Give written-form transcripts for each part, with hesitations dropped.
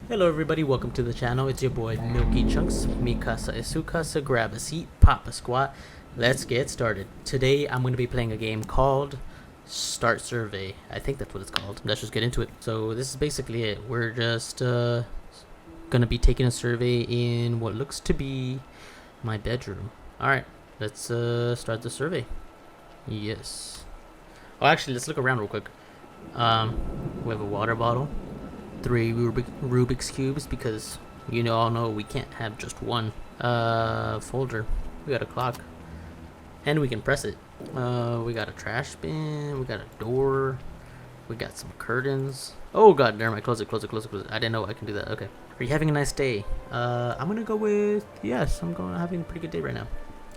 Hello everybody, welcome to the channel. It's your boy Milky Chunks. Mikasa Isukasa, grab a seat, pop a squat. Let's get started. Today I'm going to be playing a game called Start Survey. I think that's what it's called. Let's just get into it. So this is basically it. We're just going to be taking a survey in what looks to be my bedroom. Alright, let's start the survey. Yes. Oh, actually, let's look around real quick. We have a water bottle. 3 Rubik's Cubes, because you all know we can't have just one folder. We got a clock, and we can press it. We got a trash bin, we got a door, we got some curtains. Oh god, never mind, close it. I didn't know I can do that. Okay. Are you having a nice day? I'm gonna go with yes. I'm having a pretty good day right now,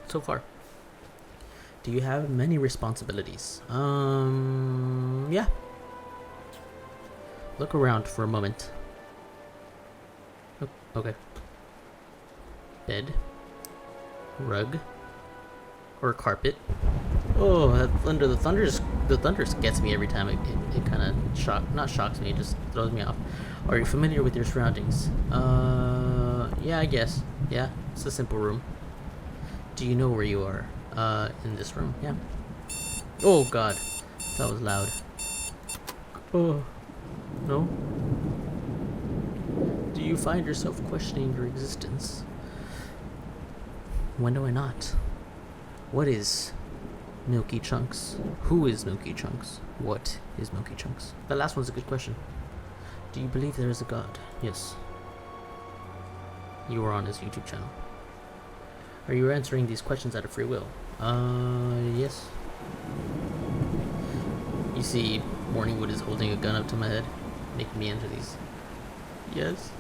so far. Do you have many responsibilities? Yeah. Look around for a moment. Oh, okay. Bed. Rug. Or carpet. Oh, that thunder! The thunder gets me every time. It kind of not shocks me. It just throws me off. Are you familiar with your surroundings? Yeah, I guess. Yeah, it's a simple room. Do you know where you are? In this room. Yeah. Oh God, that was loud. Oh. No? Do you find yourself questioning your existence? When do I not? What is Milky Chunks? Who is Milky Chunks? What is Milky Chunks? That last one's a good question. Do you believe there is a God? Yes. You are on his YouTube channel. Are you answering these questions out of free will? Yes. You see, Morningwood is holding a gun up to my head, making me answer these. Yes.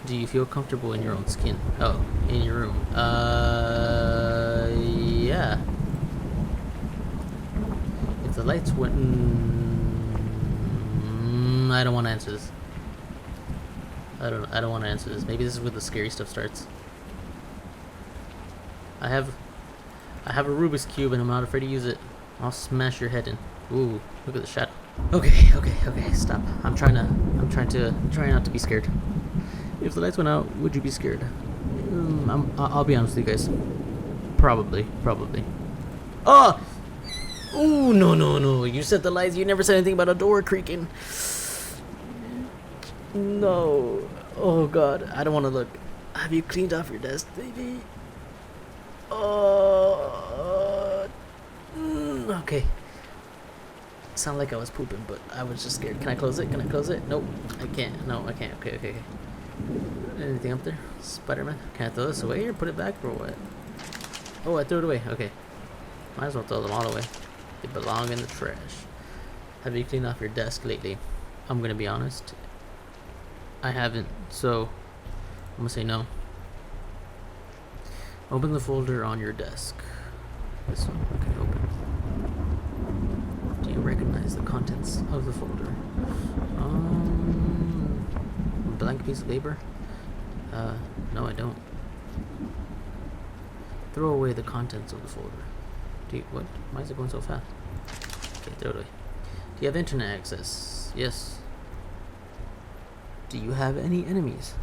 Do you feel comfortable in your own skin? Oh, in your room. Yeah. If the lights went... I don't want to answer this. I don't want to answer this. Maybe this is where the scary stuff starts. I have a Rubik's Cube and I'm not afraid to use it. I'll smash your head in. Ooh, look at the shadow. Okay, stop. I'm trying not to be scared. If the lights went out, would you be scared? I'll be honest with you guys. Probably. Oh! Ooh, no. You said the lights. You never said anything about a door creaking. No. Oh God, I don't want to look. Have you cleaned off your desk, baby? Okay. Sound like I was pooping, but I was just scared. Can I close it? Nope, I can't. No, I can't. Okay. Anything up there? Spider-Man? Can I throw this away or put it back or what? Oh, I threw it away. Okay. Might as well throw them all away. They belong in the trash. Have you cleaned off your desk lately? I'm gonna be honest. I haven't, so I'm gonna say no. Open the folder on your desk. This one. Okay, open. Do you recognize the contents of the folder? Blank piece of paper? No, I don't. Throw away the contents of the folder. What? Why is it going so fast? Okay, throw it away. Do you have internet access? Yes. Do you have any enemies?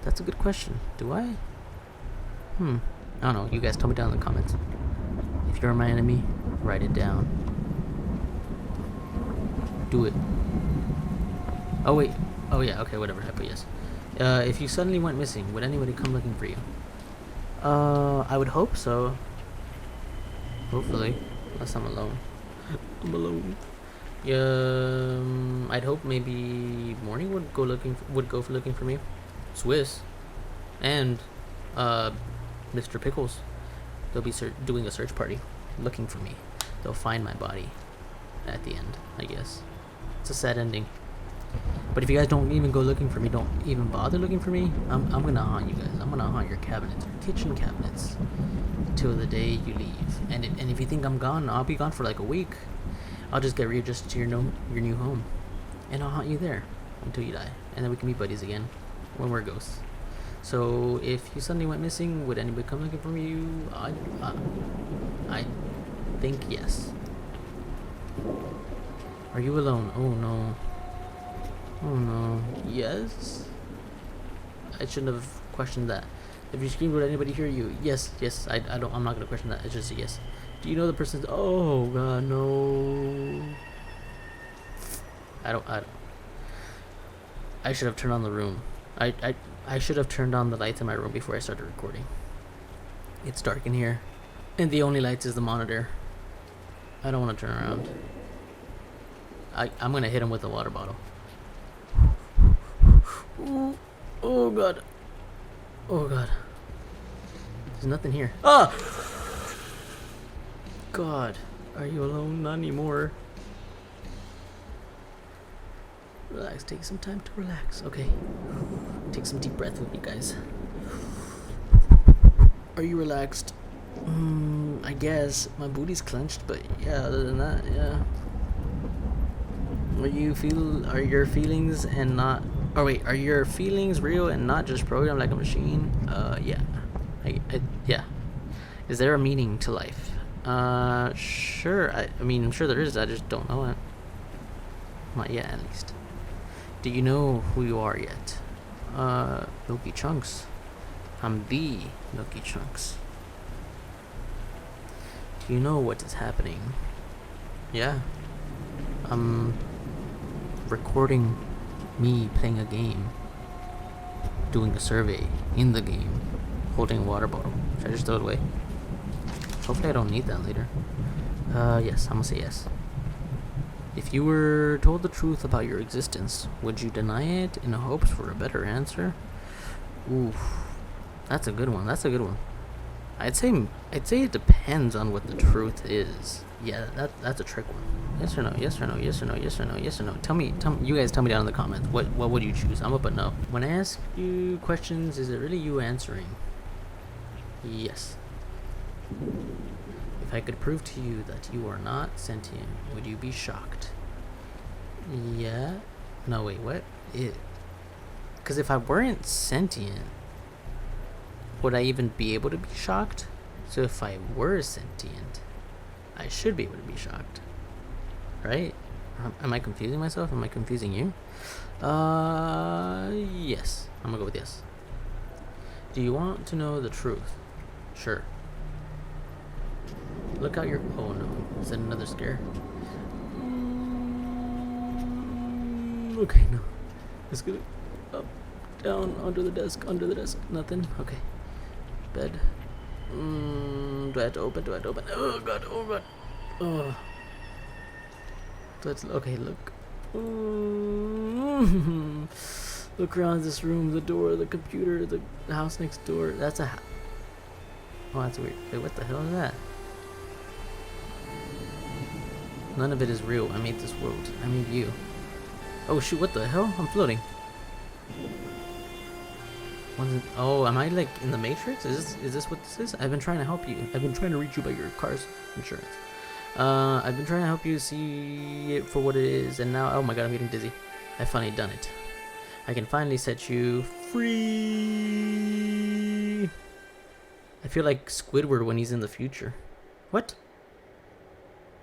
That's a good question. Do I? I don't know. You guys tell me down in the comments. If you're my enemy, write it down. Do it. Oh wait. Oh yeah. Okay. Whatever. I put yes. If you suddenly went missing, would anybody come looking for you? I would hope so. Hopefully, unless I'm alone. I'm alone. I'd hope maybe Morning would go looking for me. Swiss, and Mr. Pickles. They'll be doing a search party, looking for me. They'll find my body at the end, I guess. It's a sad ending. But if you guys don't even go looking for me, don't even bother looking for me, I'm gonna haunt you guys. I'm gonna haunt your cabinets, your kitchen cabinets, till the day you leave. And if you think I'm gone, I'll be gone for like a week. I'll just get readjusted to your new home, and I'll haunt you there until you die, and then we can be buddies again when we're ghosts. So if you suddenly went missing, would anybody come looking for you? I think yes. Are you alone? Oh no. Oh no. Yes? I shouldn't have questioned that. If you scream, would anybody hear you? Yes, yes. I'm not gonna question that. It's just a yes. Do you know the person's? Oh god, no. I don't. I should have turned on the room. I should have turned on the lights in my room before I started recording. It's dark in here, and the only lights is the monitor. I don't want to turn around. I'm gonna hit him with a water bottle. Ooh. Oh god. Oh god. There's nothing here. Ah! God. Are you alone? Not anymore. Relax. Take some time to relax. Okay. Take some deep breath with me, guys. Are you relaxed? I guess. My booty's clenched, but yeah, other than that, yeah. Are your feelings and not... Oh wait, are your feelings real and not just programmed like a machine? Yeah. Yeah. Is there a meaning to life? Sure. I mean, I'm sure there is. I just don't know it. Not yet, at least. Do you know who you are yet? Milky Chunks. I'm the Milky Chunks. Do you know what is happening? Yeah. I'm recording me playing a game, doing a survey in the game, holding a water bottle. Should I just throw it away? Hopefully I don't need that later. Yes, I'm gonna say yes. If you were told the truth about your existence, would you deny it in hopes for a better answer? Oof. That's a good one. That's a good one. I'd say it depends on what the truth is. Yeah, that's a trick one. Yes or no? Yes or no? Yes or no? Yes or no? Yes or no? Tell me. You guys tell me down in the comments. What would you choose? I'm up but no. When I ask you questions, is it really you answering? Yes. If I could prove to you that you are not sentient, would you be shocked? Yeah. No, wait, what? Because if I weren't sentient, would I even be able to be shocked? So if I were sentient, I should be able to be shocked. Right? Am I confusing myself? Am I confusing you? Yes. I'm gonna go with yes. Do you want to know the truth? Sure. Look out your... Oh no. Is that another scare? Okay, no. Let's get it. Up, down, under the desk, nothing. Okay. Bed. Do I have to open? Oh god, oh god. Oh. Okay, look. Look around this room, the door, the computer, the house next door. That's a Oh, that's weird. Wait, what the hell is that? None of it is real. I made this world. I made you. Oh shoot, what the hell? I'm floating. Oh, am I like in the Matrix? Is this what this is? I've been trying to help you. I've been trying to reach you about your car's insurance. I've been trying to help you see it for what it is, and now, oh my god, I'm getting dizzy. I've finally done it. I can finally set you free. I feel like Squidward when he's in the future. What?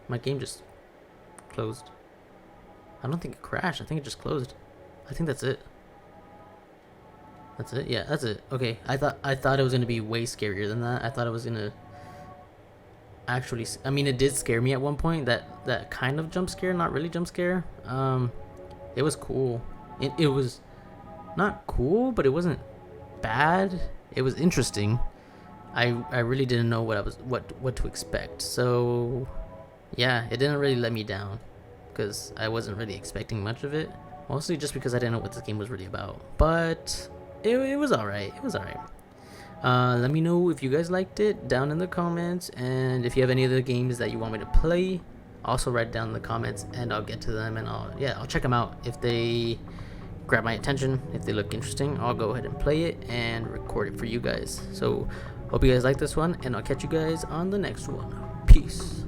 My game just closed. I don't think it crashed. I think it just closed. I think that's it. That's it? Yeah, that's it. Okay, I thought it was gonna be way scarier than that. I thought it was gonna actually... I mean, it did scare me at one point. That kind of jump scare, not really jump scare. It was cool. It was not cool, but it wasn't bad. It was interesting. I really didn't know what to expect. So yeah, it didn't really let me down because I wasn't really expecting much of it. Mostly just because I didn't know what this game was really about. But it was alright. It was alright. Let me know if you guys liked it down in the comments, and if you have any other games that you want me to play, also write down in the comments and I'll get to them, and I'll check them out. If they grab my attention, if they look interesting, I'll go ahead and play it and record it for you guys. So hope you guys like this one, and I'll catch you guys on the next one. Peace.